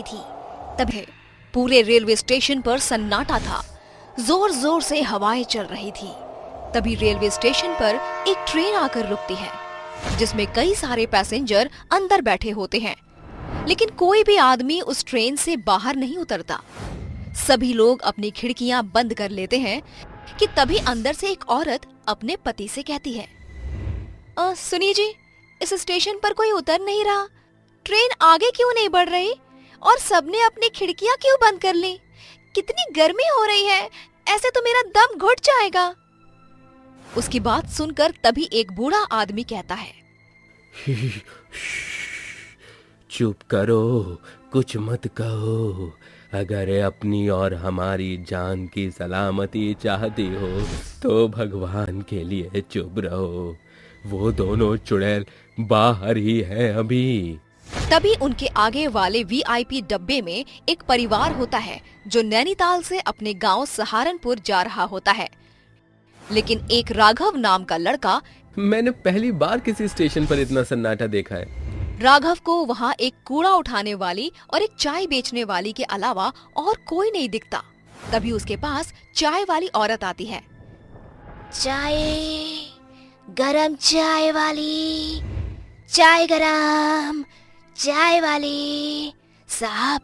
थी। तभी पूरे रेलवे स्टेशन पर सन्नाटा था, जोर जोर से हवाएं चल रही थी। तभी रेलवे स्टेशन पर एक ट्रेन आकर रुकती है, जिसमें कई सारे पैसेंजर अंदर बैठे होते हैं, लेकिन कोई भी आदमी उस ट्रेन से बाहर नहीं उतरता। सभी लोग अपनी खिड़कियां बंद कर लेते हैं कि तभी अंदर से एक औरत अपने पति से कहती है, सुनिए जी, इस स्टेशन पर कोई उतर नहीं रहा, ट्रेन आगे क्यों नहीं बढ़ रही और सबने अपनी खिड़कियां क्यों बंद कर ली? कितनी गर्मी हो रही है, ऐसे तो मेरा दम घुट जाएगा। उसकी बात सुनकर तभी एक बूढ़ा आदमी कहता है, चुप करो, कुछ मत कहो। अगर अपनी और हमारी जान की सलामती चाहती हो तो भगवान के लिए चुप रहो। वो दोनों चुड़ैल बाहर ही हैं अभी। तभी उनके आगे वाले वीआईपी डब्बे में एक परिवार होता है जो नैनीताल से अपने गांव सहारनपुर जा रहा होता है। लेकिन एक राघव नाम का लड़का, मैंने पहली बार किसी स्टेशन पर इतना सन्नाटा देखा है। राघव को वहाँ एक कूड़ा उठाने वाली और एक चाय बेचने वाली के अलावा और कोई नहीं दिखता। तभी उसके पास चाय वाली औरत आती है। चाय, गरम चाय वाली, चाय गरम, चाय वाली साहब,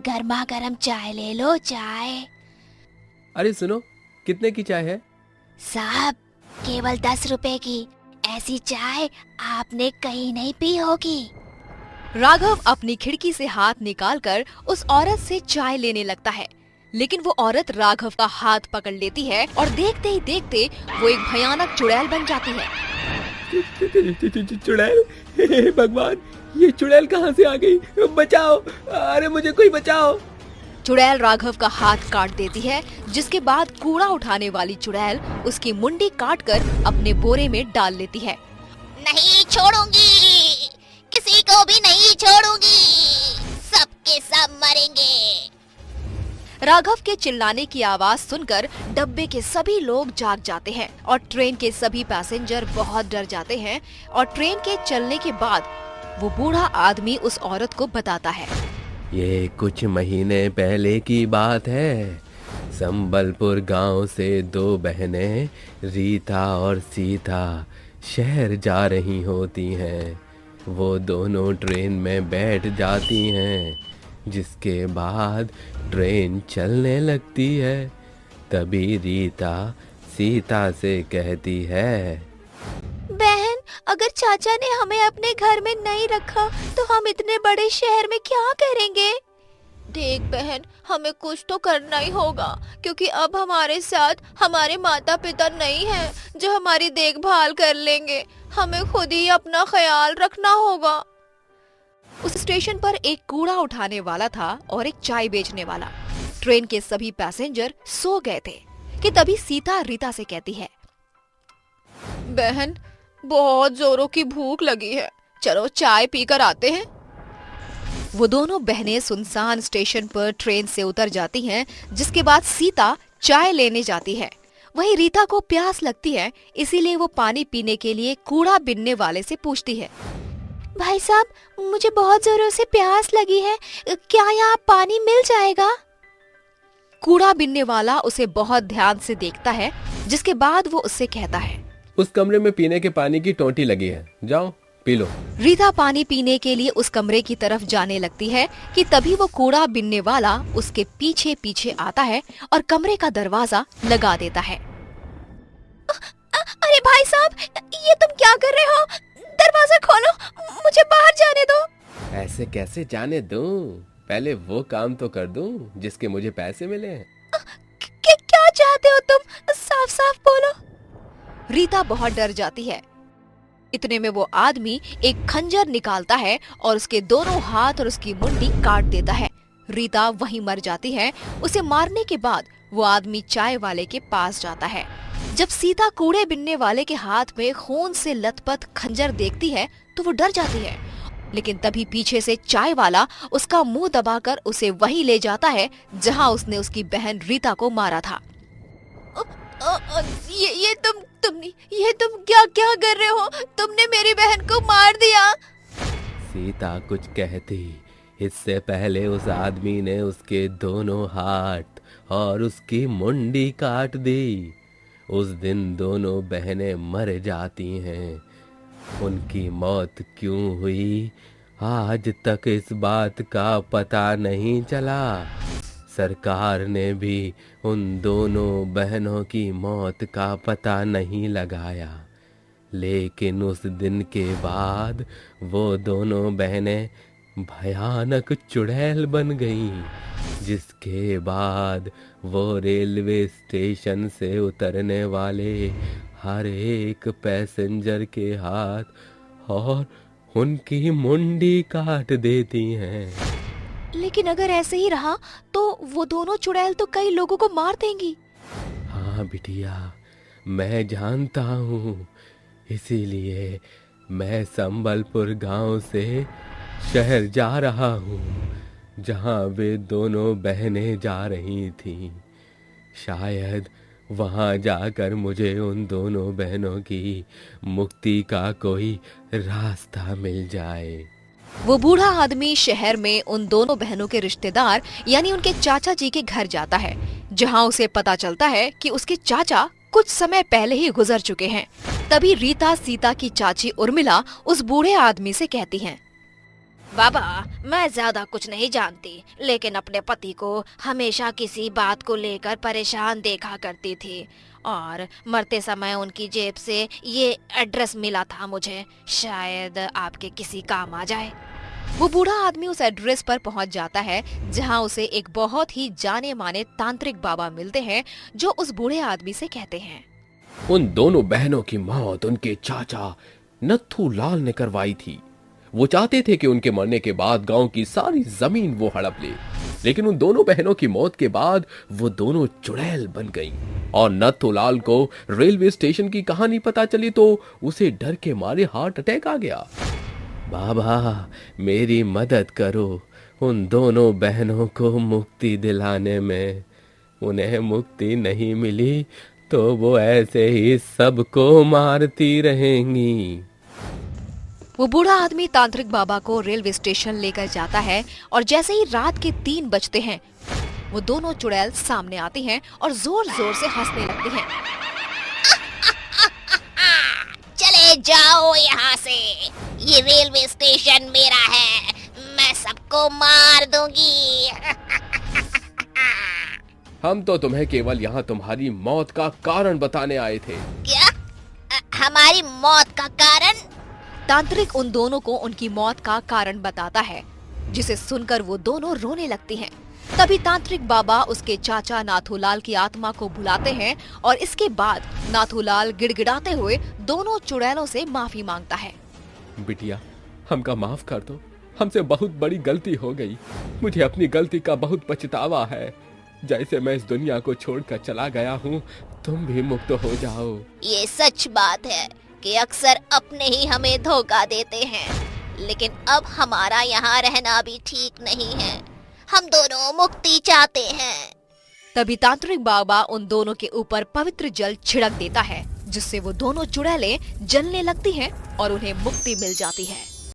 गर्मा गर्म चाय ले लो, चाय। अरे सुनो, कितने की चाय है? साहब, केवल 10 रुपए की। ऐसी चाय आपने कहीं नहीं पी होगी। राघव अपनी खिड़की से हाथ निकालकर उस औरत से चाय लेने लगता है, लेकिन वो औरत राघव का हाथ पकड़ लेती है और देखते ही देखते वो एक भयानक चुड़ैल बन जाती है। चुड़ैल, भगवान, ये चुड़ैल कहाँ से आ गई? बचाओ, अरे मुझे कोई बचाओ। चुड़ैल राघव का हाथ काट देती है, जिसके बाद कूड़ा उठाने वाली चुड़ैल उसकी मुंडी काटकर अपने बोरे में डाल लेती है। नहीं छोड़ूंगी, किसी को भी नहीं छोड़ूंगी, सबके सब मरेंगे। राघव के चिल्लाने की आवाज सुनकर डब्बे के सभी लोग जाग जाते हैं और ट्रेन के सभी पैसेंजर बहुत डर जाते हैं। और ट्रेन के चलने के बाद वो बूढ़ा आदमी उस औरत को बताता है, ये कुछ महीने पहले की बात है। संबलपुर गांव से 2 बहनें रीता और सीता शहर जा रही होती हैं। वो दोनों ट्रेन में बैठ जाती हैं, जिसके बाद ट्रेन चलने लगती है। तभी रीता सीता से कहती है, बहन, अगर चाचा ने हमें अपने घर में नहीं रखा तो हम इतने बड़े शहर में क्या करेंगे? देख बहन, हमें कुछ तो करना ही होगा, क्योंकि अब हमारे साथ हमारे माता पिता नहीं हैं जो हमारी देखभाल कर लेंगे। हमें खुद ही अपना ख्याल रखना होगा। उस स्टेशन पर एक कूड़ा उठाने वाला था और एक चाय बेचने वाला। ट्रेन के सभी पैसेंजर सो गए थे कि तभी सीता रीता से कहती है, बहन, बहुत जोरों की भूख लगी है, चलो चाय पीकर आते हैं। वो दोनों बहनें सुनसान स्टेशन पर ट्रेन से उतर जाती हैं, जिसके बाद सीता चाय लेने जाती है। वहीं रीता को प्यास लगती है, इसीलिए वो पानी पीने के लिए कूड़ा बिनने वाले से पूछती है, भाई साहब, मुझे बहुत जोरों से प्यास लगी है, क्या यहाँ पानी मिल जाएगा? कूड़ा बिनने वाला उसे बहुत ध्यान से देखता है, जिसके बाद वो उससे कहता है, उस कमरे में पीने के पानी की टोंटी लगी है, जाओ पी लो। रीता पानी पीने के लिए उस कमरे की तरफ जाने लगती है कि तभी वो कूड़ा बिनने वाला उसके पीछे पीछे आता है और कमरे का दरवाजा लगा देता है। अरे भाई साहब, ये तुम क्या कर रहे हो? दरवाजा खोलो, मुझे बाहर जाने दो। ऐसे कैसे जाने दूं? पहले वो काम तो कर दूं जिसके मुझे पैसे मिले। क्या चाहते हो तुम? साफ साफ बोलो। रीता बहुत डर जाती है। इतने में वो आदमी एक खंजर निकालता है और उसके दोनों हाथ और उसकी मुंडी काट देता है। रीता वहीं मर जाती है। उसे मारने के बाद वो आदमी चाय वाले के पास जाता है। जब सीता कूड़े बिनने वाले के हाथ में खून से लथपथ खंजर देखती है तो वो डर जाती है, लेकिन तभी पीछे से चाय वाला उसका मुंह दबाकर उसे वहीं ले जाता है जहां उसने उसकी बहन रीता को मारा था। ये तुम क्या कर रहे हो? तुमने मेरी बहन को मार दिया। सीता कुछ कहती, इससे पहले उस आदमी ने उसके दोनों हाथ और उसकी मुंडी काट दी। उस दिन दोनों बहनें मर जाती हैं। उनकी मौत क्यों हुई, आज तक इस बात का पता नहीं चला। सरकार ने भी उन दोनों बहनों की मौत का पता नहीं लगाया। लेकिन उस दिन के बाद वो दोनों बहनें भयानक चुड़ैल बन गईं, जिसके बाद वो रेलवे स्टेशन से उतरने वाले हर एक पैसेंजर के हाथ और उनकी मुंडी काट देती हैं। लेकिन अगर ऐसे ही रहा तो वो दोनों चुड़ैल तो कई लोगों को मार देंगी। हाँ बिटिया, मैं जानता हूँ। इसीलिए मैं संबलपुर गांव से शहर जा रहा हूँ, जहाँ वे दोनों बहनें जा रही थीं। शायद वहाँ जाकर मुझे उन दोनों बहनों की मुक्ति का कोई रास्ता मिल जाए। वो बूढ़ा आदमी शहर में उन दोनों बहनों के रिश्तेदार यानी उनके चाचा जी के घर जाता है, जहाँ उसे पता चलता है कि उसके चाचा कुछ समय पहले ही गुजर चुके हैं। तभी रीता सीता की चाची उर्मिला उस बूढ़े आदमी से कहती हैं, बाबा, मैं ज्यादा कुछ नहीं जानती, लेकिन अपने पति को हमेशा किसी बात को लेकर परेशान देखा करती थी और मरते समय उनकी जेब से ये एड्रेस मिला था मुझे, शायद आपके किसी काम आ जाए। वो बूढ़ा आदमी उस एड्रेस पर पहुंच जाता है, जहां उसे एक बहुत ही जाने माने तांत्रिक बाबा मिलते हैं, जो उस बूढ़े आदमी से कहते हैं, उन दोनों बहनों की मौत उनके चाचा नत्थू लाल ने करवाई थी। वो चाहते थे कि उनके मरने के बाद गांव की सारी जमीन वो हड़प ले, लेकिन उन दोनों बहनों की मौत के बाद वो दोनों चुड़ैल बन गईं और नत्थूलाल को रेलवे स्टेशन की कहानी पता चली तो उसे डर के मारे हार्ट अटैक आ गया। बाबा, मेरी मदद करो उन दोनों बहनों को मुक्ति दिलाने में। उन्हें मुक्ति नहीं मिली तो वो ऐसे ही सबको मारती रहेंगी। वो बूढ़ा आदमी तांत्रिक बाबा को रेलवे स्टेशन लेकर जाता है और जैसे ही रात के 3 बजते हैं, वो दोनों चुड़ैल सामने आती हैं और जोर जोर से हंसने लगती हैं। चले जाओ यहाँ से, ये रेलवे स्टेशन मेरा है, मैं सबको मार दूंगी। हम तो तुम्हें केवल यहाँ तुम्हारी मौत का कारण बताने आए थे। क्या? हमारी मौत का कारण? तांत्रिक उन दोनों को उनकी मौत का कारण बताता है, जिसे सुनकर वो दोनों रोने लगती हैं। तभी तांत्रिक बाबा उसके चाचा नाथूलाल की आत्मा को बुलाते हैं और इसके बाद नाथूलाल गिड़गिड़ाते हुए दोनों चुड़ैलों से माफी मांगता है। बिटिया, हमका माफ कर दो, हमसे बहुत बड़ी गलती हो गई। मुझे अपनी गलती का बहुत पछतावा है। जैसे मैं इस दुनिया को छोड़कर चला गया हूँ, तुम भी मुक्त हो जाओ। ये सच बात है कि अक्सर अपने ही हमें धोखा देते हैं, लेकिन अब हमारा यहाँ रहना भी ठीक नहीं है। हम दोनों मुक्ति चाहते हैं। तभी तांत्रिक बाबा उन दोनों के ऊपर पवित्र जल छिड़क देता है, जिससे वो दोनों चुड़ैलें जलने लगती हैं और उन्हें मुक्ति मिल जाती है।